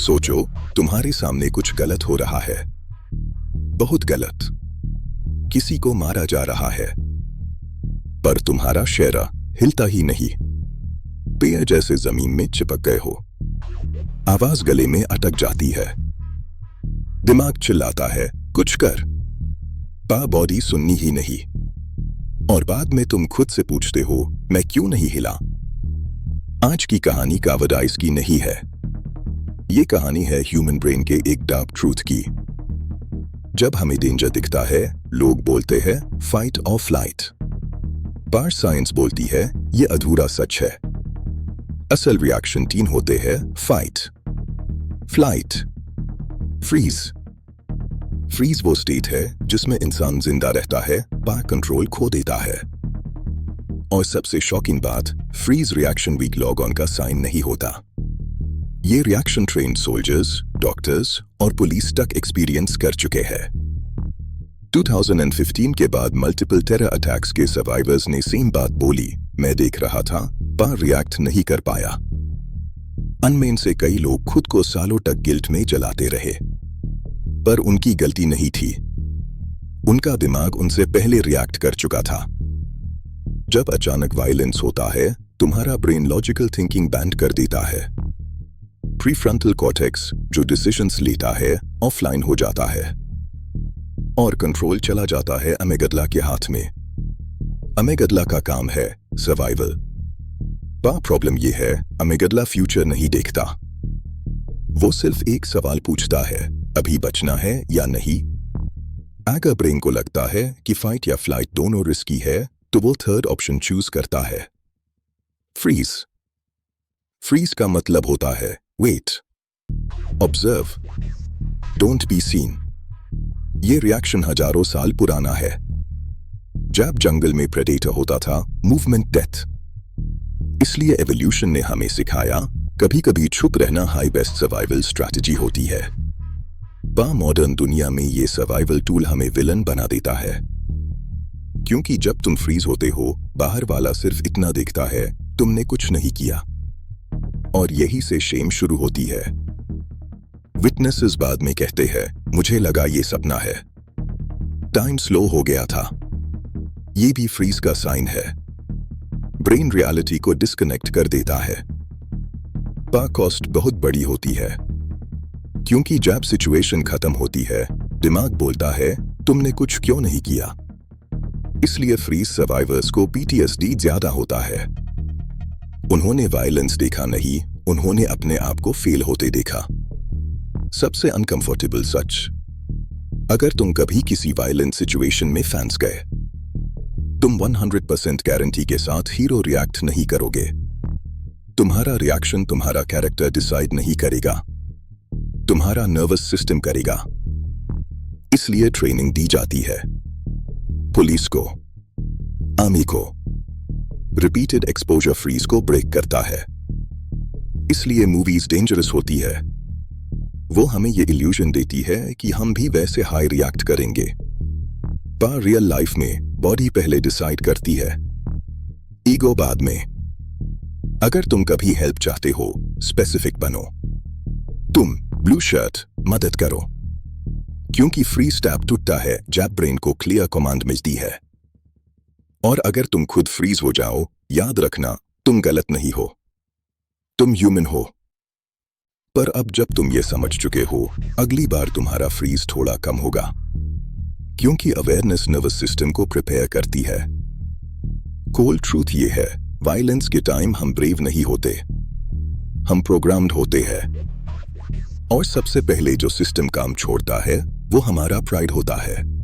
सोचो, तुम्हारे सामने कुछ गलत हो रहा है, बहुत गलत। किसी को मारा जा रहा है, पर तुम्हारा शेरा हिलता ही नहीं। पेड़ जैसे जमीन में चिपक गए हो। आवाज गले में अटक जाती है। दिमाग चिल्लाता है, कुछ कर। बॉडी सुननी ही नहीं। और बाद में तुम खुद से पूछते हो, मैं क्यों नहीं हिला? आज की कहानी कावरडाइज की नहीं है। ये कहानी है ह्यूमन ब्रेन के एक डार्क ट्रूथ की। जब हमें डेंजर दिखता है, लोग बोलते हैं फाइट और फ्लाइट। पर साइंस बोलती है ये अधूरा सच है। असल रिएक्शन 3 होते हैं, फाइट, फ्लाइट, फ्रीज। फ्रीज वो स्टेट है जिसमें इंसान जिंदा रहता है, पर कंट्रोल खो देता है। और सबसे शॉकिंग बात, फ्रीज रिएक्शन वीक लॉग ऑन का साइन नहीं होता। ये रिएक्शन ट्रेन्ड सोल्जर्स, डॉक्टर्स और पुलिस तक एक्सपीरियंस कर चुके हैं। 2015 के बाद मल्टीपल टेरर अटैक्स के सर्वाइवर्स ने सेम बात बोली, मैं देख रहा था पर रिएक्ट नहीं कर पाया। अनमेन से कई लोग खुद को सालों तक गिल्ट में जलाते रहे, पर उनकी गलती नहीं थी। उनका दिमाग उनसे पहले रिएक्ट कर चुका था। जब अचानक वायलेंस होता है, तुम्हारा ब्रेन लॉजिकल थिंकिंग बैंड कर देता है। प्रीफ्रंटल कॉर्टेक्स जो डिसीजंस लेता है, ऑफलाइन हो जाता है और कंट्रोल चला जाता है अमेगडला के हाथ में। अमेगडला का काम है सर्वाइवल। प्रॉब्लम यह है, अमेगडला फ्यूचर नहीं देखता। वो सिर्फ एक सवाल पूछता है, अभी बचना है या नहीं। अगर ब्रेन को लगता है कि फाइट या फ्लाइट दोनों रिस्की है, तो वो थर्ड ऑप्शन चूज करता है, फ्रीज। फ्रीज का मतलब होता है wait, observe, don't be seen. ये रिएक्शन हजारों साल पुराना है। जब जंगल में प्रेडेटर होता था, मूवमेंट डेथ। इसलिए एवोल्यूशन ने हमें सिखाया, कभी कभी छुप रहना हाई बेस्ट सर्वाइवल स्ट्रैटेजी होती है। मॉडर्न दुनिया में ये सर्वाइवल टूल हमें विलन बना देता है। क्योंकि जब तुम फ्रीज होते हो, बाहर वाला सिर्फ इतना देखता है, तुमने कुछ नहीं किया। और यही से शेम शुरू होती है। विटनेसेस बाद में कहते हैं, मुझे लगा ये सपना है, टाइम स्लो हो गया था। ये भी फ्रीज का साइन है। ब्रेन रियलिटी को डिस्कनेक्ट कर देता है। कॉस्ट बहुत बड़ी होती है, क्योंकि जब सिचुएशन खत्म होती है, दिमाग बोलता है तुमने कुछ क्यों नहीं किया। इसलिए फ्रीज सर्वाइवर्स को पीटीएसडी ज्यादा होता है। उन्होंने वायलेंस देखा नहीं, उन्होंने अपने आप को फेल होते देखा। सबसे अनकंफर्टेबल सच, अगर तुम कभी किसी वायलेंट सिचुएशन में फंस गए, तुम 100% गारंटी के साथ हीरो रिएक्ट नहीं करोगे। तुम्हारा रिएक्शन तुम्हारा कैरेक्टर डिसाइड नहीं करेगा, तुम्हारा नर्वस सिस्टम करेगा। इसलिए ट्रेनिंग दी जाती है पुलिस को, आर्मी को। रिपीटेड एक्सपोजर फ्रीज को ब्रेक करता है। इसलिए मूवीज डेंजरस होती है। वो हमें ये इल्यूजन देती है कि हम भी वैसे हाई रिएक्ट करेंगे, पर रियल लाइफ में बॉडी पहले डिसाइड करती है, ईगो बाद में। अगर तुम कभी हेल्प चाहते हो, स्पेसिफिक बनो। तुम ब्लू शर्ट, मदद करो। क्योंकि फ्री स्टैप टूटता है जब ब्रेन को क्लियर कमांड मिलती है। और अगर तुम खुद फ्रीज हो जाओ, याद रखना, तुम गलत नहीं हो, तुम ह्यूमन हो। पर अब जब तुम ये समझ चुके हो, अगली बार तुम्हारा फ्रीज थोड़ा कम होगा, क्योंकि अवेयरनेस नर्वस सिस्टम को प्रिपेयर करती है। कोल्ड ट्रूथ ये है, वायलेंस के टाइम हम ब्रेव नहीं होते, हम प्रोग्राम्ड होते हैं। और सबसे पहले जो सिस्टम काम छोड़ता है, वो हमारा प्राइड होता है।